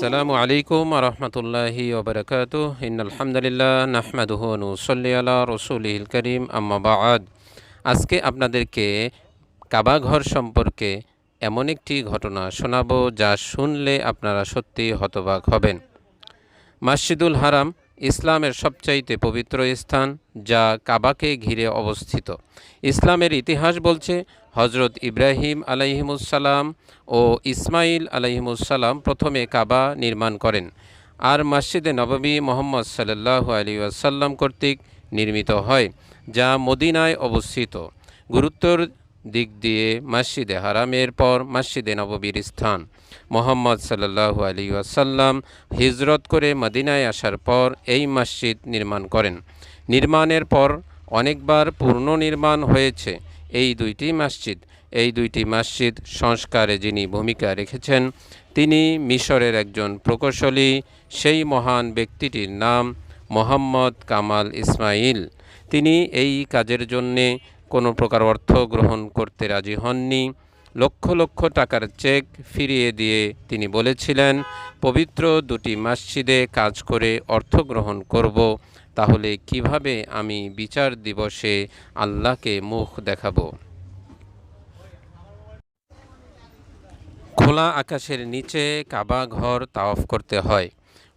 আসসালামু আলাইকুম আরহামতুল্লাহি ওবরাকাতুহ। ইন্নাল হামদুলিল্লাহ নাহমাদুহু ওয়া নুসাল্লি আলা রাসূলিল কারীম, আম্মা বা'দ। আজকে আপনাদেরকে কাবা ঘর সম্পর্কে এমন একটি ঘটনা শোনাবো যা শুনলে আপনারা সত্যিই হতবাক হবেন। মসজিদুল হারাম ইসলামের সবচাইতে পবিত্র স্থান, যা কাবাকে ঘিরে অবস্থিত। ইসলামের ইতিহাস বলছে হজরত ইব্রাহিম আলাইহিমুসসালাম ও ইসমাইল আলাইহিমুসসালাম প্রথমে কাবা নির্মাণ করেন, আর মসজিদে নববী মুহাম্মদ সাল্লাল্লাহু আলাইহি ওয়াসাল্লাম কর্তৃক নির্মিত হয়, যা মদিনায় অবস্থিত। গুরুত্বর দিক দিয়ে মসজিদে হারামের পর মসজিদে নববীর স্থান। মুহাম্মদ সাল্লাল্লাহু আলাইহি ওয়াসাল্লাম হিজরত করে মদিনায় আসার পর এই মসজিদ নির্মাণ করেন। নির্মাণের পর অনেকবার পুনর্নির্মাণ হয়েছে এই দুইটি মসজিদ সংস্কারে যিনি ভূমিকা রেখেছেন তিনি মিশরের একজন প্রকৌশলী। সেই মহান ব্যক্তিটির নাম মোহাম্মদ কামাল ইসমাইল। তিনি এই কাজের জন্যে কোনো প্রকার অর্থ গ্রহণ করতে রাজি হননি। লক্ষ লক্ষ টাকার চেক ফিরিয়ে দিয়ে তিনি বলেছিলেন, পবিত্র দুটি মসজিদে কাজ করে অর্থ গ্রহণ করব, তাহলে কিভাবে আমি বিচার দিবসে আল্লাহকে মুখ দেখাবো। খোলা আকাশের নিচে কাবা ঘর তাওয়াফ করতে হয়।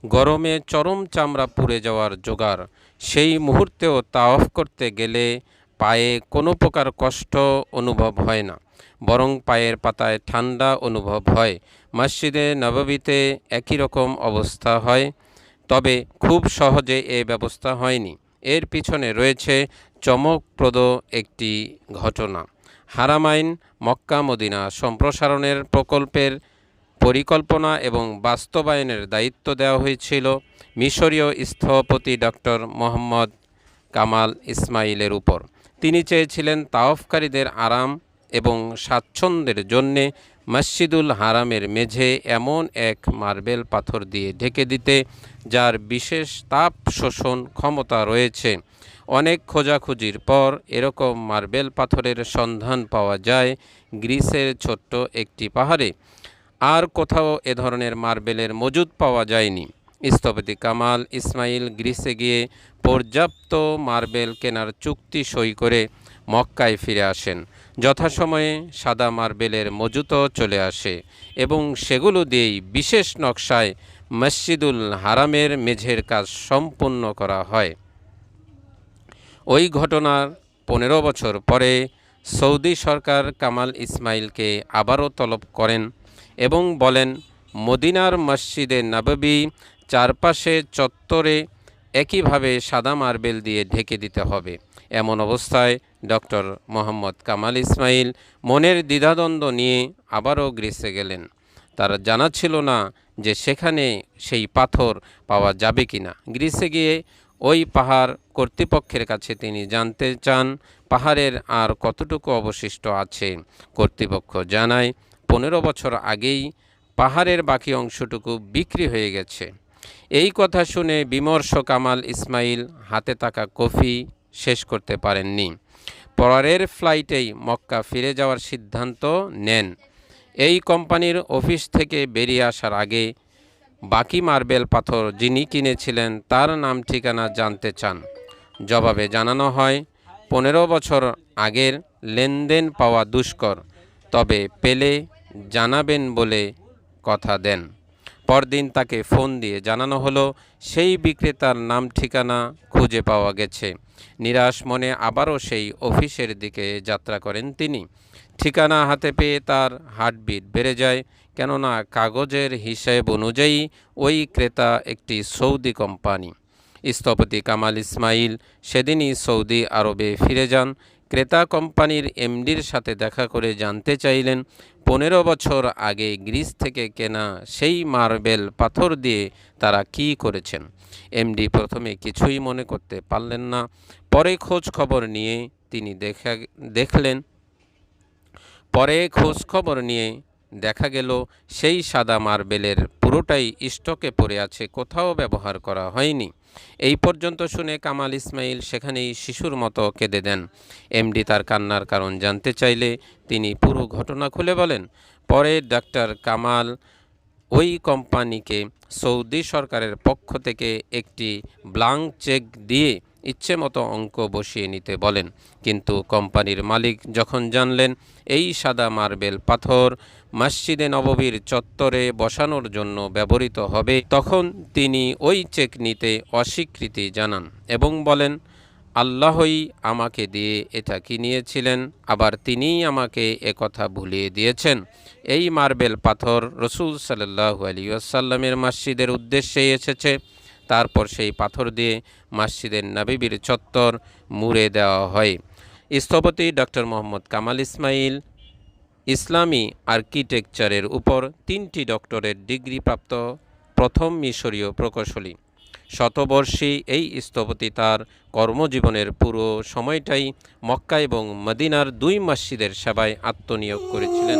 গরমে চরম চামড়া পুড়ে যাওয়ার জোগাড়। সেই মুহূর্তেও তাওয়াফ করতে গেলে পায়ে কোনো প্রকার কষ্ট অনুভব হয় না, বরং পায়ের পাতায় ঠান্ডা অনুভব হয়। মসজিদে নববীতে একই রকম অবস্থা হয়, তবে খুব সহজে এ ব্যবস্থা হয়নি। এর পিছনে রয়েছে চমকপ্রদ একটি ঘটনা। হারামাইন মক্কা মদিনা সম্প্রসারণের প্রকল্পের পরিকল্পনা এবং বাস্তবায়নের দায়িত্ব দেওয়া হয়েছিল মিশরীয় স্থপতি ডক্টর মোহাম্মদ কামাল ইসমাইলের উপর। তিনি চেয়েছিলেন তাওয়াফকারীদের আরাম এবং স্বাচ্ছন্দ্যের জন্যে মসজিদুল হারামের মেঝে এমন এক মার্বেল পাথর দিয়ে ঢেকে দিতে, যার বিশেষ তাপ শোষণ ক্ষমতা রয়েছে। অনেক খোঁজাখুঁজির পর এরকম মার্বেল পাথরের সন্ধান পাওয়া যায় গ্রিসের ছোট্ট একটি পাহাড়ে। আর কোথাও এ ধরনের মার্বেলের মজুদ পাওয়া যায়নি। স্থপতি কামাল ইসমাইল গ্রিসে গিয়ে পর্যাপ্ত মার্বেল কেনার চুক্তি সই করে মক্কায় ফিরে আসেন। যথাসময়ে সাদা মার্বেলের মজুতও চলে আসে এবং সেগুলো দিয়েই বিশেষ নকশায় মসজিদুল হারামের মেঝের কাজ সম্পূর্ণ করা হয়। ওই ঘটনার 15 বছর পরে সৌদি সরকার কামাল ইসমাইলকে আবারও তলব করেন এবং বলেন, মদিনার মসজিদে নববী চারপাশে চত্বরে একইভাবে সাদা মার্বেল দিয়ে ঢেকে দিতে হবে। এমন অবস্থায় ডক্টর মোহাম্মদ কামাল ইসমাইল মনের দ্বিধাদ্বন্দ্ব নিয়ে আবারও গ্রিসে গেলেন। তার জানা ছিল না যে সেখানে সেই পাথর পাওয়া যাবে কিনা। গ্রিসে গিয়ে ওই পাহাড় কর্তৃপক্ষের কাছে তিনি জানতে চান পাহাড়ের আর কতটুকু অবশিষ্ট আছে। কর্তৃপক্ষ জানায় 15 বছর আগেই পাহাড়ের বাকি অংশটুকু বিক্রি হয়ে গেছে। এই কথা শুনে বিমর্ষ কামাল ইসমাইল হাতে থাকা কফি শেষ করতে পারেননি। পরের ফ্লাইটেই মক্কা ফিরে যাওয়ার সিদ্ধান্ত নেন। এই কোম্পানির অফিস থেকে বেরিয়ে আসার আগে বাকি মার্বেল পাথর যিনি কিনেছিলেন তার নাম ঠিকানা জানতে চান। জবাবে জানানো হয়, 15 বছর আগের লেনদেন পাওয়া দুষ্কর, তবে পেলে জানাবেন বলে কথা দেন। পরদিন তাকে ফোন দিয়ে জানানো হলো সেই বিক্রেতার নাম ঠিকানা খুঁজে পাওয়া গেছে। নিরাশ মনে আবারও সেই অফিসের দিকে যাত্রা করেন তিনি। ঠিকানা হাতে পেয়ে তার হার্টবিট বেড়ে যায়, কেননা কাগজের হিসেব অনুযায়ী ওই ক্রেতা একটি সৌদি কোম্পানি। স্থপতি কামাল ইসমাইল সেদিনই সৌদি আরবে ফিরে যান। ক্রেতা কোম্পানির এমডির সাথে দেখা করে জানতে চাইলেন 15 বছর আগে গ্রিস থেকে কেনা সেই মার্বেল পাথর দিয়ে তারা কি করেছেন। এমডি প্রথমে কিছুই মনে করতে পারলেন না। পরে খোঁজ খবর নিয়ে দেখা গেল সেই সাদা মার্বেলের পুরোটাই স্টকে পড়ে আছে, কোথাও ব্যবহার করা হয়নি। এই পর্যন্ত শুনে কামাল ইসমাইল সেখানেই শিশুর মতো কেঁদে দেন। এমডি তার কান্নার কারণ জানতে চাইলে তিনি পুরো ঘটনা খুলে বলেন। পরে ডাক্তার কামাল ওই কোম্পানিকে সৌদি সরকারের পক্ষ থেকে একটি ব্লাঙ্ক চেক দিয়ে ইচ্ছেমতো অঙ্ক বসিয়ে নিতে বলেন। কিন্তু কোম্পানির মালিক যখন জানলেন এই সাদা মার্বেল পাথর মসজিদে নববীর চত্বরে বসানোর জন্য ব্যবহৃত হবে, তখন তিনি ওই চেক নিতে অস্বীকৃতি জানান এবং বলেন, আল্লাহই আমাকে দিয়ে এটা কিনিয়েছিলেন, আবার তিনিই আমাকে একথা ভুলিয়ে দিয়েছেন। এই মার্বেল পাথর রসুল সাল্লাল্লাহু আলাইহি ওয়াসাল্লামের মসজিদের উদ্দেশ্যে এসেছে। তারপর সেই পাথর দিয়ে মসজিদের নববীর চত্বর মুড়ে দেওয়া হয়। স্থপতি ডক্টর মোহাম্মদ কামাল ইসমাইল ইসলামী আর্কিটেকচারের উপর 3টি ডক্টরেট ডিগ্রিপ্রাপ্ত প্রথম মিশরীয় প্রকৌশলী। শতবর্ষী এই স্থপতি তার কর্মজীবনের পুরো সময়টাই মক্কা এবং মদিনার 2 মসজিদের সেবায় আত্মনিয়োগ করেছিলেন।